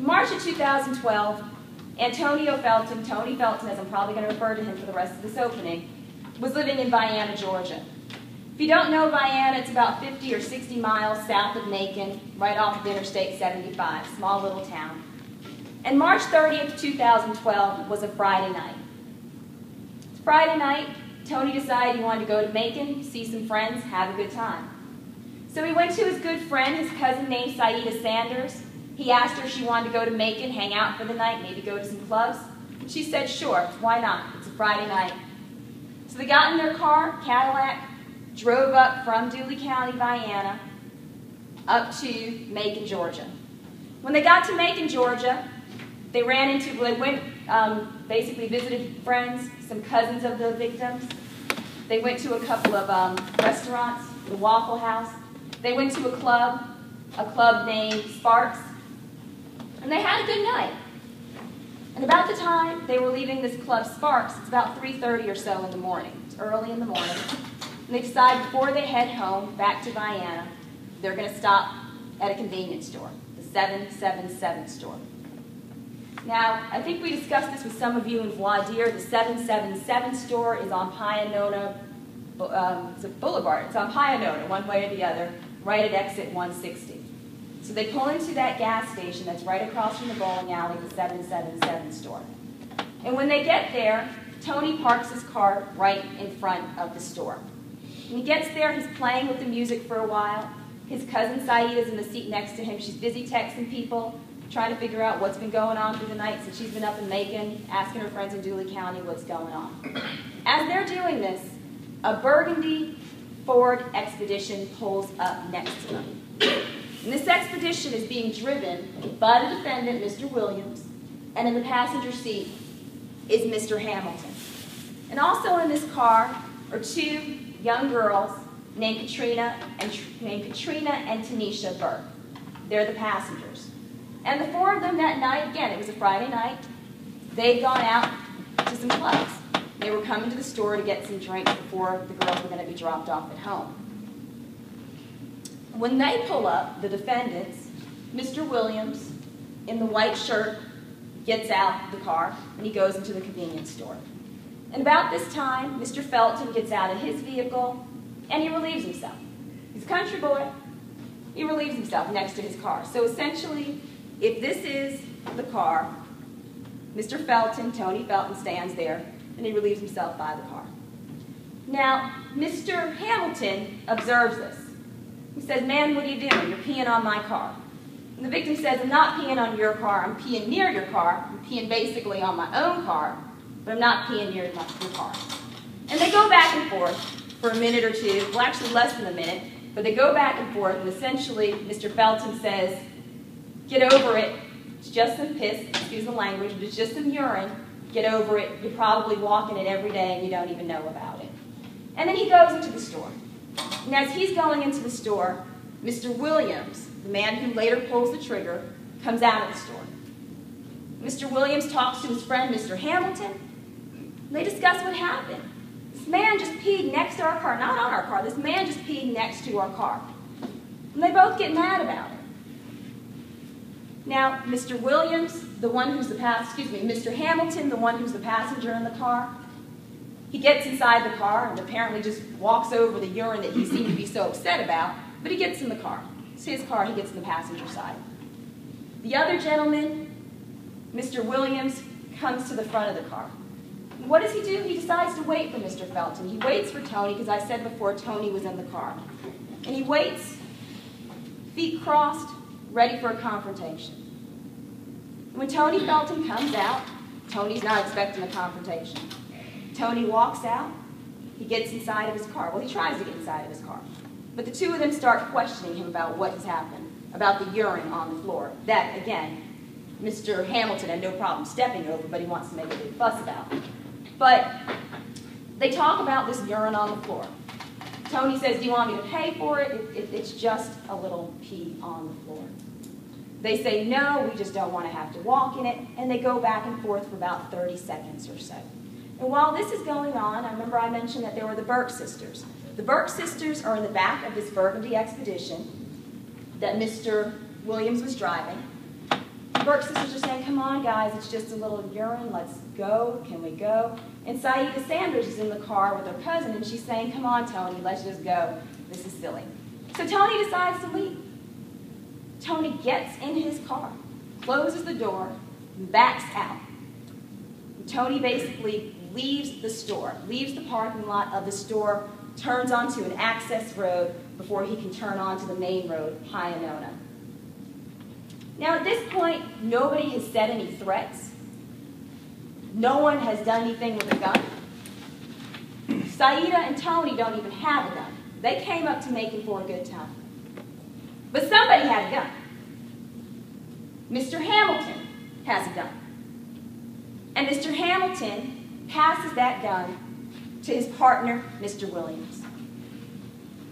In March of 2012, Antonio Felton, Tony Felton, as I'm probably going to refer to him for the rest of this opening, was living in Vienna, Georgia. If you don't know Vienna, it's about 50 or 60 miles south of Macon, right off of Interstate 75, small little town. And March 30th, 2012 was a Friday night. Friday night, Tony decided he wanted to go to Macon, see some friends, have a good time. So he went to his good friend, his cousin named Saida Sanders. He asked her if she wanted to go to Macon, hang out for the night, maybe go to some clubs. And she said, sure, why not? It's a Friday night. So they got in their car, Cadillac, drove up from Dooley County, Vienna, up to Macon, Georgia. When they got to Macon, Georgia, they basically visited friends, some cousins of the victims. They went to a couple of restaurants, the Waffle House. They went to a club named Sparks, and they had a good night. And about the time they were leaving this club Sparks, it's about 3:30 or so in the morning. It's early in the morning. And they decide before they head home back to Vienna, they're going to stop at a convenience store, the 777 store. Now, I think we discussed this with some of you in voir dire. The 777 store is on Pianona, it's a boulevard. It's on Pianona, one way or the other, right at exit 160. So they pull into that gas station that's right across from the bowling alley, the 777 store. And when they get there, Tony parks his car right in front of the store. When he gets there, he's playing with the music for a while. His cousin Saida's in the seat next to him. She's busy texting people, trying to figure out what's been going on through the night since she's been up in Macon, asking her friends in Dooley County what's going on. As they're doing this, a burgundy Ford Expedition pulls up next to them. And this Expedition is being driven by the defendant, Mr. Williams, and in the passenger seat is Mr. Hamilton. And also in this car are two young girls named Katrina and Tanisha Burke. They're the passengers. And the four of them that night, again, it was a Friday night, they'd gone out to some clubs. They were coming to the store to get some drinks before the girls were going to be dropped off at home. When they pull up, the defendants, Mr. Williams, in the white shirt, gets out the car and he goes into the convenience store. And about this time, Mr. Felton gets out of his vehicle and he relieves himself. He's a country boy. He relieves himself next to his car. So essentially, if this is the car, Mr. Felton, Tony Felton, stands there and he relieves himself by the car. Now, Mr. Hamilton observes this. He says, man, what are you doing? You're peeing on my car. And the victim says, I'm not peeing on your car. I'm peeing near your car. I'm peeing basically on my own car, but I'm not peeing near your car. And they go back and forth for a minute or two. Well, actually less than a minute, but they go back and forth, and essentially Mr. Felton says, get over it. It's just some piss, excuse the language, but it's just some urine. Get over it. You're probably walking it every day and you don't even know about it. And then he goes into the store. And as he's going into the store, Mr. Williams, the man who later pulls the trigger, comes out of the store. Mr. Williams talks to his friend, Mr. Hamilton. And they discuss what happened. This man just peed next to our car, not on our car. This man just peed next to our car. And they both get mad about it. Now, Mr. Williams, the one who's Mr. Hamilton, the one who's the passenger in the car, he gets inside the car and apparently just walks over the urine that he seemed to be so upset about, but he gets in the car. It's his car, he gets in the passenger side. The other gentleman, Mr. Williams, comes to the front of the car. And what does he do? He decides to wait for Mr. Felton. He waits for Tony, because I said before Tony was in the car. And he waits, feet crossed, ready for a confrontation. When Tony Felton comes out, Tony's not expecting a confrontation. Tony walks out, he gets inside of his car. Well, he tries to get inside of his car. But the two of them start questioning him about what has happened, about the urine on the floor. That, again, Mr. Hamilton had no problem stepping over, but he wants to make a big fuss about. But they talk about this urine on the floor. Tony says, do you want me to pay for it? It's just a little pee on the floor. They say, no, we just don't want to have to walk in it. And they go back and forth for about 30 seconds or so. And while this is going on, I remember I mentioned that there were the Burke sisters. The Burke sisters are in the back of this burgundy Expedition that Mr. Williams was driving. Burke's sisters are saying, come on, guys, it's just a little urine. Let's go. Can we go? And Saida Sanders is in the car with her cousin, and she's saying, come on, Tony, let's just go. This is silly. So Tony decides to leave. Tony gets in his car, closes the door, and backs out. And Tony basically leaves the store, leaves the parking lot of the store, turns onto an access road before he can turn onto the main road, Pionona. Now at this point, nobody has said any threats. No one has done anything with a gun. Saida and Tony don't even have a gun. They came up to Macon for a good time. But somebody had a gun. Mr. Hamilton has a gun. And Mr. Hamilton passes that gun to his partner, Mr. Williams.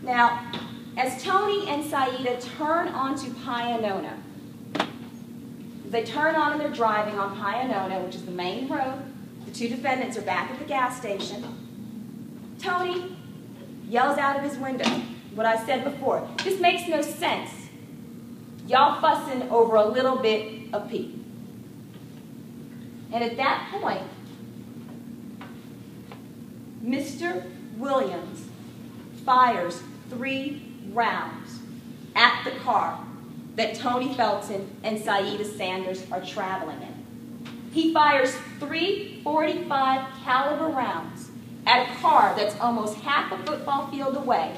Now, as Tony and Saida turn onto Pionona, they turn on and they're driving on Pionona, which is the main road. The two defendants are back at the gas station. Tony yells out of his window what I said before. This makes no sense. Y'all fussing over a little bit of pee. And at that point, Mr. Williams fires 3 rounds at the car that Tony Felton and Saida Sanders are traveling in. He fires 3 .45 caliber rounds at a car that's almost half a football field away,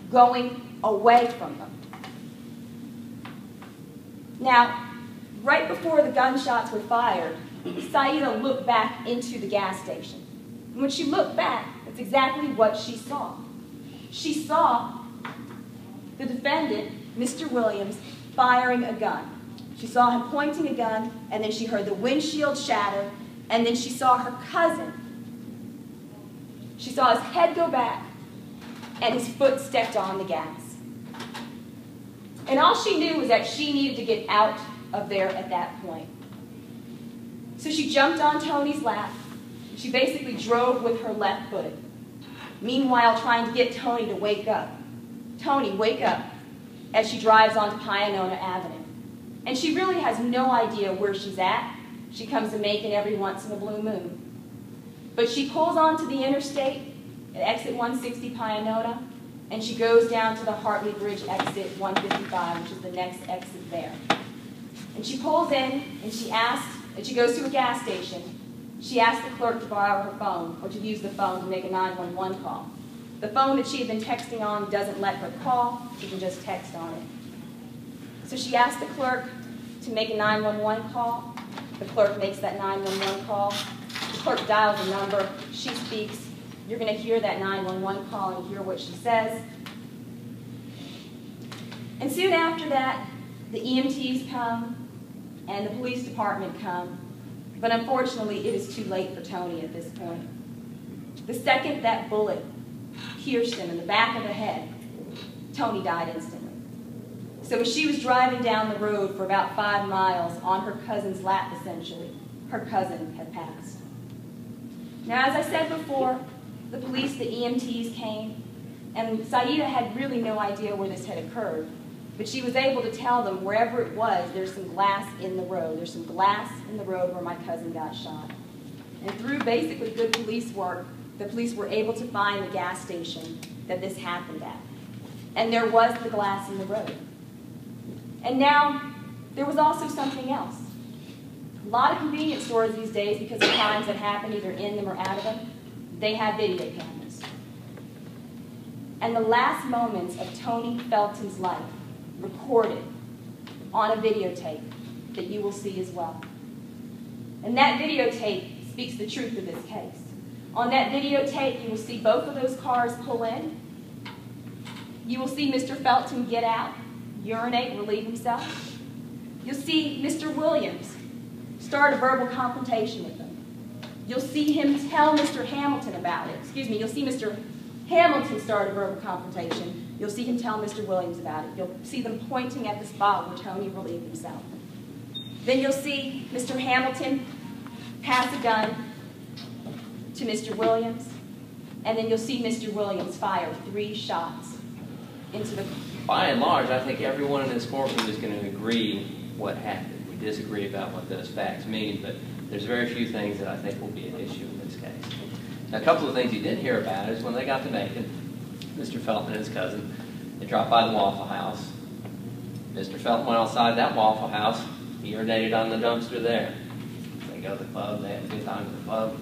going away from them. Now, right before the gunshots were fired, Saida looked back into the gas station. And when she looked back, that's exactly what she saw. She saw the defendant, Mr. Williams, firing a gun. She saw him pointing a gun, and then she heard the windshield shatter, and then she saw her cousin. She saw his head go back, and his foot stepped on the gas. And all she knew was that she needed to get out of there at that point. So she jumped on Tony's lap. She basically drove with her left foot, meanwhile trying to get Tony to wake up. Tony, wake up, as she drives onto Pionona Avenue. And she really has no idea where she's at. She comes to Macon every once in a blue moon. But she pulls onto the interstate at exit 160 Pionona, and she goes down to the Hartley Bridge exit 155, which is the next exit there. And she pulls in, and she goes to a gas station. She asks the clerk to borrow her phone, or to use the phone to make a 911 call. The phone that she had been texting on doesn't let her call. She can just text on it. So she asks the clerk to make a 911 call. The clerk makes that 911 call. The clerk dials a number. She speaks. You're going to hear that 911 call and hear what she says. And soon after that, the EMTs come and the police department come. But unfortunately, it is too late for Tony at this point. The second that bullet pierced him in the back of the head, Tony died instantly. So as she was driving down the road for about 5 miles on her cousin's lap, essentially, her cousin had passed. Now, as I said before, the police, the EMTs came, and Saida had really no idea where this had occurred. But she was able to tell them wherever it was, there's some glass in the road. There's some glass in the road where my cousin got shot. And through basically good police work, the police were able to find the gas station that this happened at. And there was the glass in the road. And now, there was also something else. A lot of convenience stores these days, because of crimes that happen either in them or out of them, they have video cameras. And the last moments of Tony Felton's life recorded on a videotape that you will see as well. And that videotape speaks the truth of this case. On that videotape, you will see both of those cars pull in. You will see Mr. Felton get out, urinate, relieve himself. You'll see Mr. Williams start a verbal confrontation with them. You'll see him tell Mr. Hamilton about it. You'll see Mr. Hamilton start a verbal confrontation. You'll see him tell Mr. Williams about it. You'll see them pointing at the spot where Tony relieved himself. Then you'll see Mr. Hamilton pass a gun to Mr. Williams, and then you'll see Mr. Williams fire 3 shots into the... By and large, I think everyone in this courtroom is going to agree what happened. We disagree about what those facts mean, but there's very few things that I think will be an issue in this case. Now, a couple of things you didn't hear about is when they got to Macon, Mr. Felton and his cousin, they dropped by the Waffle House. Mr. Felton went outside that Waffle House. He urinated on the dumpster there. They go to the club. They have a good time at the club.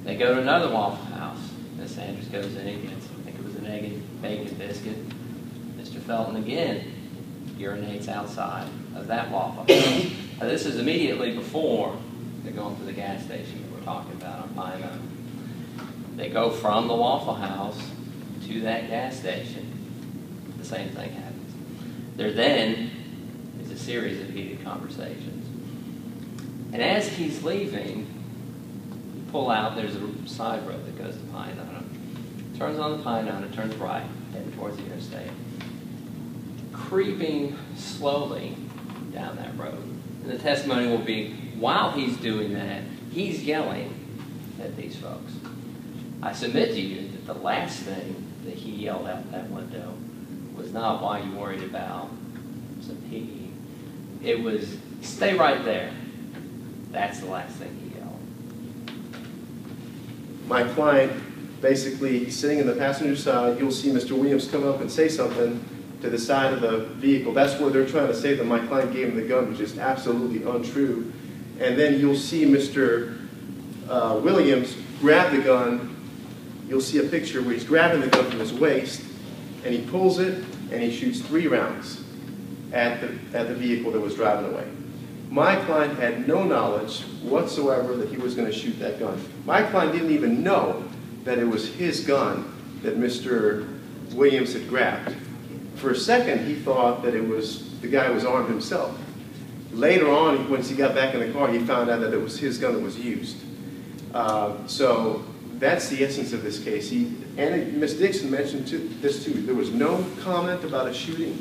They go to another Waffle House. Miss Sanders goes in and gets, I think it was an egg and bacon biscuit. Mr. Felton again urinates outside of that Waffle House. Now, this is immediately before they're going to the gas station that we're talking about on Pine Mountain. They go from the Waffle House to that gas station. The same thing happens. There then is a series of heated conversations. And as he's leaving, you pull out, there's a side road that goes to Pine Mountain. Turns on the Pine Mountain, turns right, heading towards the interstate. Creeping slowly down that road. And the testimony will be, while he's doing that, he's yelling at these folks. I submit to you that the last thing that he yelled out that window was not, why you worried about some pee. It was, stay right there. That's the last thing he yelled. My client, basically sitting in the passenger side, you'll see Mr. Williams come up and say something to the side of the vehicle. That's where they're trying to say that my client gave him the gun, which is absolutely untrue. And then you'll see Mr. Williams grab the gun. You'll see a picture where he's grabbing the gun from his waist, and he pulls it, and he shoots 3 rounds at the vehicle that was driving away. My client had no knowledge whatsoever that he was going to shoot that gun. My client didn't even know that it was his gun that Mr. Williams had grabbed. For a second, he thought that it was the guy who was armed himself. Later on, once he got back in the car, he found out that it was his gun that was used. So that's the essence of this case. And Ms. Dixon mentioned this too. There was no comment about a shooting.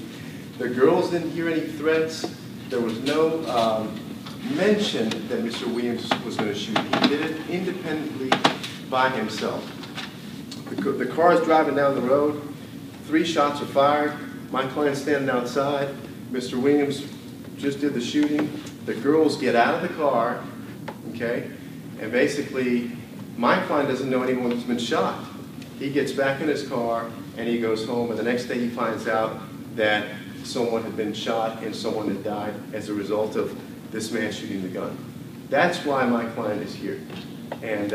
The girls didn't hear any threats. There was no mention that Mr. Williams was going to shoot. He did it independently by himself. The car is driving down the road. 3 shots are fired. My client's standing outside. Mr. Williams just did the shooting. The girls get out of the car, okay? And basically, my client doesn't know anyone who's been shot. He gets back in his car and he goes home, and the next day he finds out that someone had been shot and someone had died as a result of this man shooting the gun. That's why my client is here. And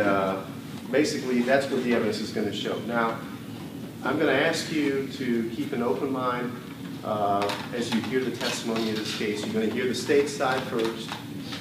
basically, that's what the evidence is going to show. Now, I'm going to ask you to keep an open mind as you hear the testimony in this case. You're going to hear the state side first.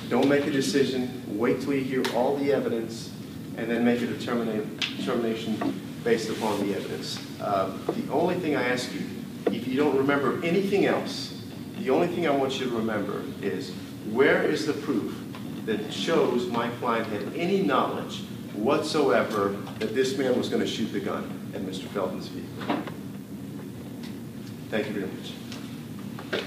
Don't make a decision. Wait till you hear all the evidence, and then make a determination based upon the evidence. The only thing I ask you, if you don't remember anything else, the only thing I want you to remember is, where is the proof that shows my client had any knowledge whatsoever that this man was going to shoot the gun at Mr. Felton's vehicle? Thank you very much.